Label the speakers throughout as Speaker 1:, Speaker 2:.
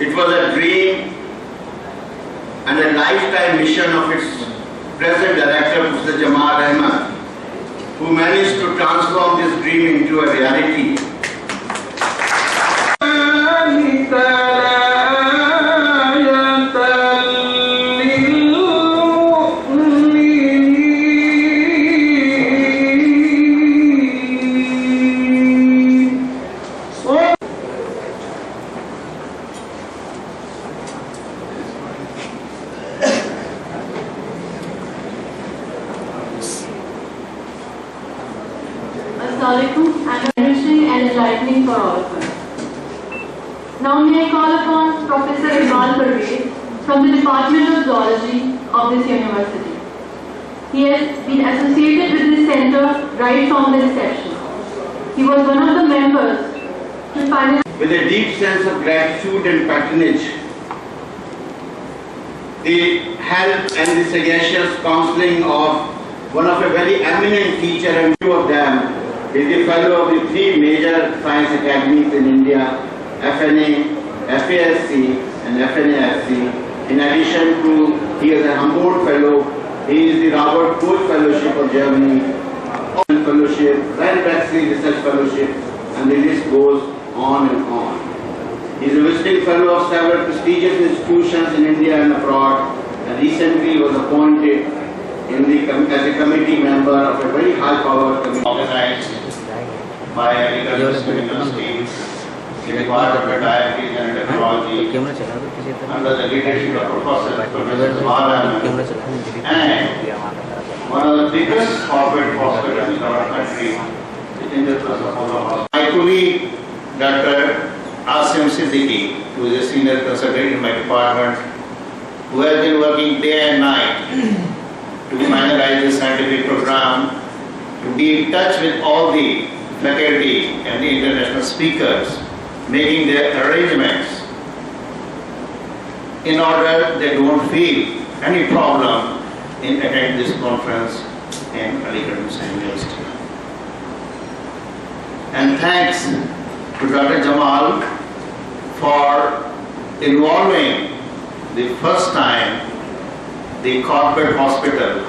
Speaker 1: It was a dream and a lifetime mission of its present director, Mr. Jamal Ahmed, who managed to transform this dream into a reality.
Speaker 2: And enriching and enlightening for all of us. Now may I call upon Professor Iqbal Parvez from the Department of Zoology of this university. He has been associated with this center right from the inception. He was one of the members to finally...
Speaker 1: With a deep sense of gratitude and patronage, the help and the sagacious counseling of one of a very eminent teacher, and two of them is the fellow of the three major science academies in India, FNA, FASC and FNASC. In addition to, he is a Humboldt Fellow, he is the Robert Koch Fellowship of Germany, Fellowship, Ryan Baxley Research Fellowship, and the list goes on and on. He is a visiting fellow of several prestigious institutions in India and abroad, and recently was appointed as a committee member of a very high-powered committee organized by agricultural universities, the Department of Diabetes and Technology, under the leadership of Professor Maran, and one of the biggest corporate hospitals in our country, the Indraprastha Apollo Hospital. My colleague, Dr. Asim Siddiqui, who is a senior consultant in my department, who has been working day and night to finalize the scientific program, to be in touch with all the faculty and the international speakers, making their arrangements in order they don't feel any problem in attending this conference in Aligarh Muslim University. And thanks to Dr. Jamal for involving the first time the corporate hospital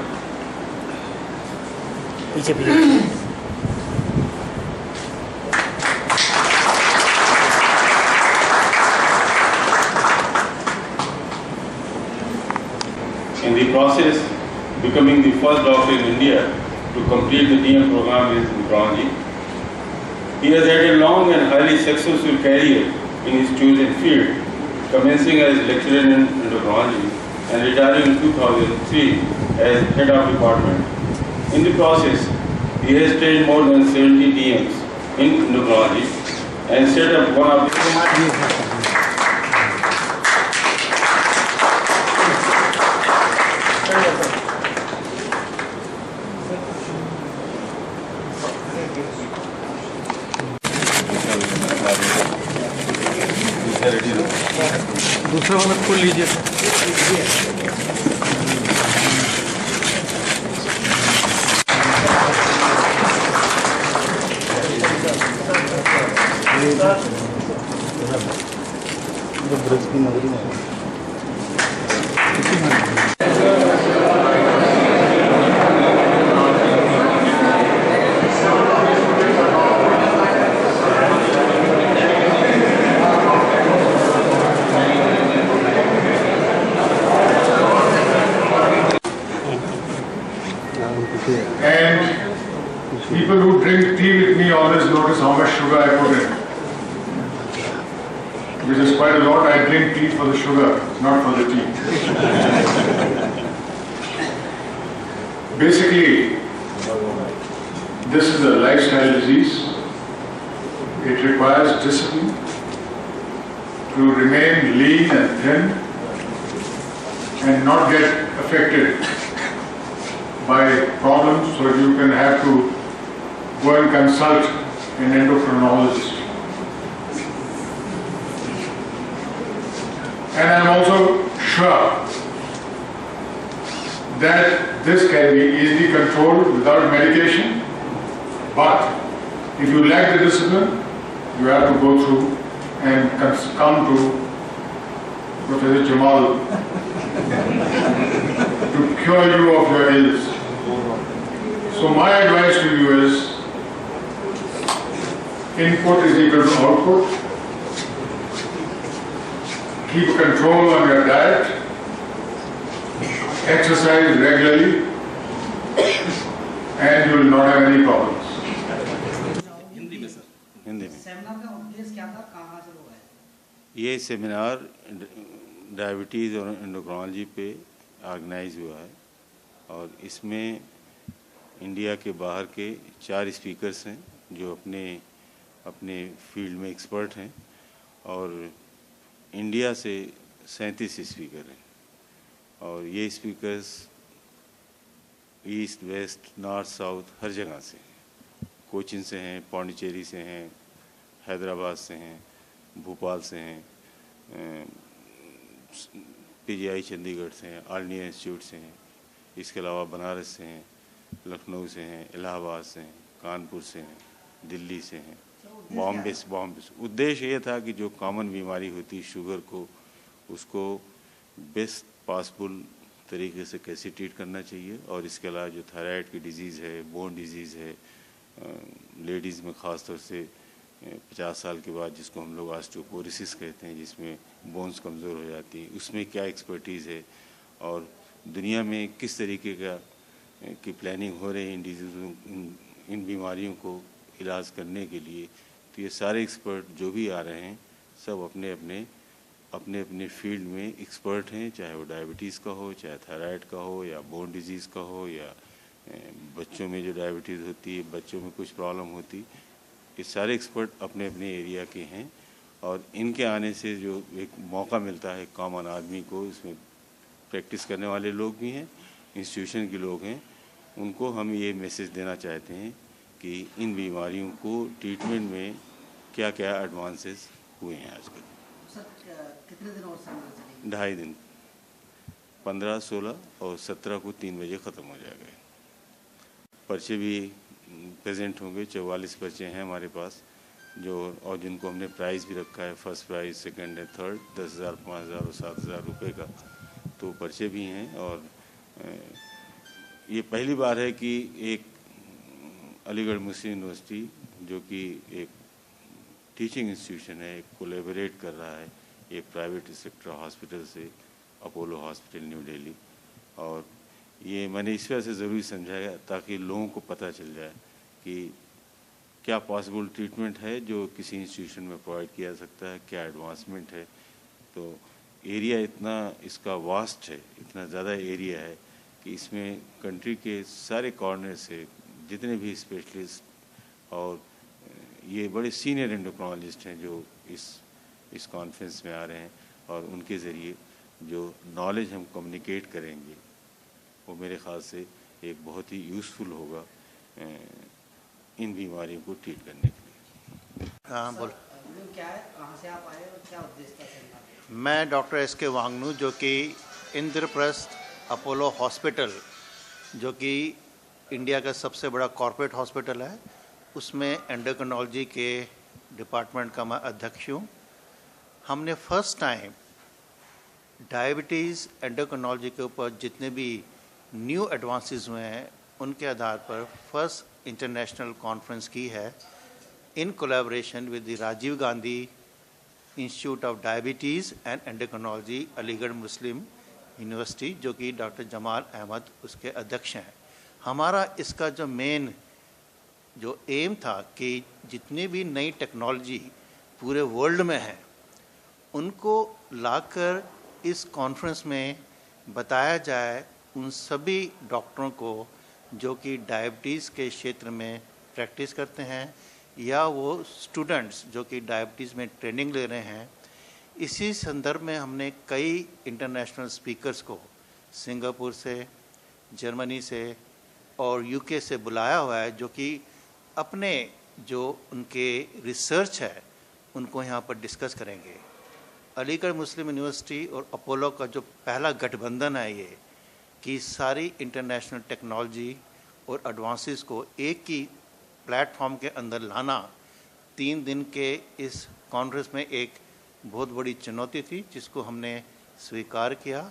Speaker 3: in the process becoming the first doctor in India to complete the DM program in nephrology. He has had a long and highly successful career in his chosen field, commencing as lecturer in endocrinology and retiring in 2003 as head of department. In the process, he has trained more than 70 DMs in endocrinology and set up one of the
Speaker 4: दूसरा वाला खोल लीजिए। ब्रज की नगरी में
Speaker 5: People who drink tea with me always notice how much sugar I put in. Which is quite a lot. I drink tea for the sugar, not for the tea. Basically, this is a lifestyle disease. It requires discipline to remain lean and thin and not get affected by problems, so you can have to go and consult an endocrinologist. And I'm also sure that this can be easily controlled without medication, but if you lack the discipline, you have to go through and come to Professor Jamal to cure you of your ills. So my advice to you is, input is equal to output. Keep control on your diet, exercise regularly, and you will not have any problems.
Speaker 3: Hindi में
Speaker 6: seminar का उद्देश्य क्या था, कहाँ से हुआ है?
Speaker 3: ये सेमिनार डायबिटीज़ और एंडोक्राइनोलॉजी पे ऑर्गेनाइज हुआ है और इसमें इंडिया के बाहर के 4 स्पीकर्स हैं जो अपने फील्ड में एक्सपर्ट हैं और इंडिया से 37 स्पीकर हैं और ये speakers east west north south हर जगह से हैं। कोचिन से हैं, पौंडीचेरी से हैं, हैदराबाद से हैं, भोपाल से हैं, पीजीआई चंडीगढ़ से हैं, ऑल इंडिया इंस्टीट्यूट से हैं, इसके अलावा बनारस से हैं, लखनऊ से हैं, इलाहाबाद से हैं, कानपुर से हैं, दिल्ली से हैं, बॉम्बे से। उद्देश्य ये था कि जो कॉमन बीमारी होती है शुगर को, उसको बेस्ट पॉसिबल तरीके से कैसे ट्रीट करना चाहिए और इसके अलावा जो थायराइड की डिजीज़ है, बोन डिजीज़ है, लेडीज़ में ख़ास तौर से 50 साल के बाद जिसको हम लोग ऑस्टियोपोरोसिस कहते हैं, जिसमें बोन्स कमज़ोर हो जाती हैं, उसमें क्या एक्सपर्टीज़ है और दुनिया में किस तरीके की प्लानिंग हो रही है इन बीमारियों को इलाज करने के लिए। तो ये सारे एक्सपर्ट जो भी आ रहे हैं सब अपने फील्ड में एक्सपर्ट हैं, चाहे वो डायबिटीज़ का हो, चाहे थायराइड का हो या बोन डिजीज़ का हो या बच्चों में जो डायबिटीज़ होती है, बच्चों में कुछ प्रॉब्लम होती, ये सारे एक्सपर्ट अपने एरिया के हैं और इनके आने से जो एक मौका मिलता है कॉमन आदमी को, इसमें प्रैक्टिस करने वाले लोग भी हैं, इंस्टीट्यूशन के लोग हैं, उनको हम ये मैसेज देना चाहते हैं कि इन बीमारियों को ट्रीटमेंट में क्या क्या एडवांसेस हुए हैं आजकल।
Speaker 6: सर कितने दिन और सेमिनार चलेगी?
Speaker 3: 2.5 दिन, 15, 16 और 17 को 3 बजे ख़त्म हो जाएगा। पर्चे भी प्रेजेंट होंगे, 44 पर्चे हैं हमारे पास जो, और जिनको हमने प्राइज़ भी रखा है, first prize, second and third, 10,000, 5,000 और 7,000 रुपये का, तो पर्चे भी हैं। और ये पहली बार है कि एक अलीगढ़ मुस्लिम यूनिवर्सिटी जो कि एक टीचिंग इंस्टीट्यूशन है, कोलैबोरेट कर रहा है एक प्राइवेट सेक्टर हॉस्पिटल से, अपोलो हॉस्पिटल न्यू दिल्ली। और ये मैंने इस वजह से ज़रूरी समझाया ताकि लोगों को पता चल जाए कि क्या पॉसिबल ट्रीटमेंट है जो किसी इंस्टीट्यूशन में प्रोवाइड किया जा सकता है, क्या एडवांसमेंट है। तो एरिया इतना इसका वास्ट है, इतना ज़्यादा एरिया है कि इसमें कंट्री के सारे कॉर्नर से जितने भी स्पेशलिस्ट और ये बड़े सीनियर एंडोक्राइनोलॉजिस्ट हैं जो इस कॉन्फ्रेंस में आ रहे हैं और उनके ज़रिए जो नॉलेज हम कम्युनिकेट करेंगे वो मेरे ख़्याल से एक बहुत ही यूज़फुल होगा इन बीमारियों को ट्रीट करने के लिए।
Speaker 4: हाँ बोल।
Speaker 6: क्या है, कहाँ से आप आए और क्या उद्देश्य था सेमिनार?
Speaker 4: मैं डॉक्टर एस.के. वांगनू जो कि इंद्रप्रस्थ अपोलो हॉस्पिटल जो कि इंडिया का सबसे बड़ा कॉर्पोरेट हॉस्पिटल है, उसमें एंडोक्राइनोलॉजी के डिपार्टमेंट का मैं अध्यक्ष हूँ। हमने फर्स्ट टाइम डायबिटीज़ एंडोक्राइनोलॉजी के ऊपर जितने भी न्यू एडवांसेस हुए हैं उनके आधार पर फर्स्ट इंटरनेशनल कॉन्फ्रेंस की है in collaboration with the Rajiv Gandhi Institute of Diabetes and Endocrinology Aligarh Muslim University, जो कि डॉक्टर जमाल अहमद उसके अध्यक्ष हैं। हमारा इसका जो मेन जो एम था कि जितनी भी नई टेक्नोलॉजी पूरे वर्ल्ड में है उनको लाकर इस कॉन्फ्रेंस में बताया जाए उन सभी डॉक्टरों को जो कि डायबिटीज़ के क्षेत्र में प्रैक्टिस करते हैं या वो स्टूडेंट्स जो कि डायबिटीज़ में ट्रेनिंग ले रहे हैं। इसी संदर्भ में हमने कई इंटरनेशनल स्पीकर्स को सिंगापुर से, जर्मनी से और यूके से बुलाया हुआ है, जो कि अपने जो उनके रिसर्च है उनको यहाँ पर डिस्कस करेंगे। अलीगढ़ मुस्लिम यूनिवर्सिटी और अपोलो का जो पहला गठबंधन है ये कि सारी इंटरनेशनल टेक्नोलॉजी और एडवांसेस को एक ही प्लेटफॉर्म के अंदर लाना 3 दिन के इस कॉन्फ्रेंस में एक बहुत बड़ी चुनौती थी, जिसको हमने स्वीकार किया।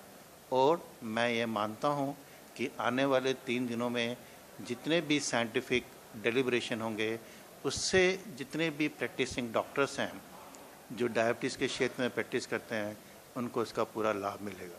Speaker 4: और मैं ये मानता हूँ कि आने वाले 3 दिनों में जितने भी साइंटिफिक डेलिब्रेशन होंगे उससे जितने भी प्रैक्टिसिंग डॉक्टर्स हैं जो डायबिटीज़ के क्षेत्र में प्रैक्टिस करते हैं उनको इसका पूरा लाभ मिलेगा।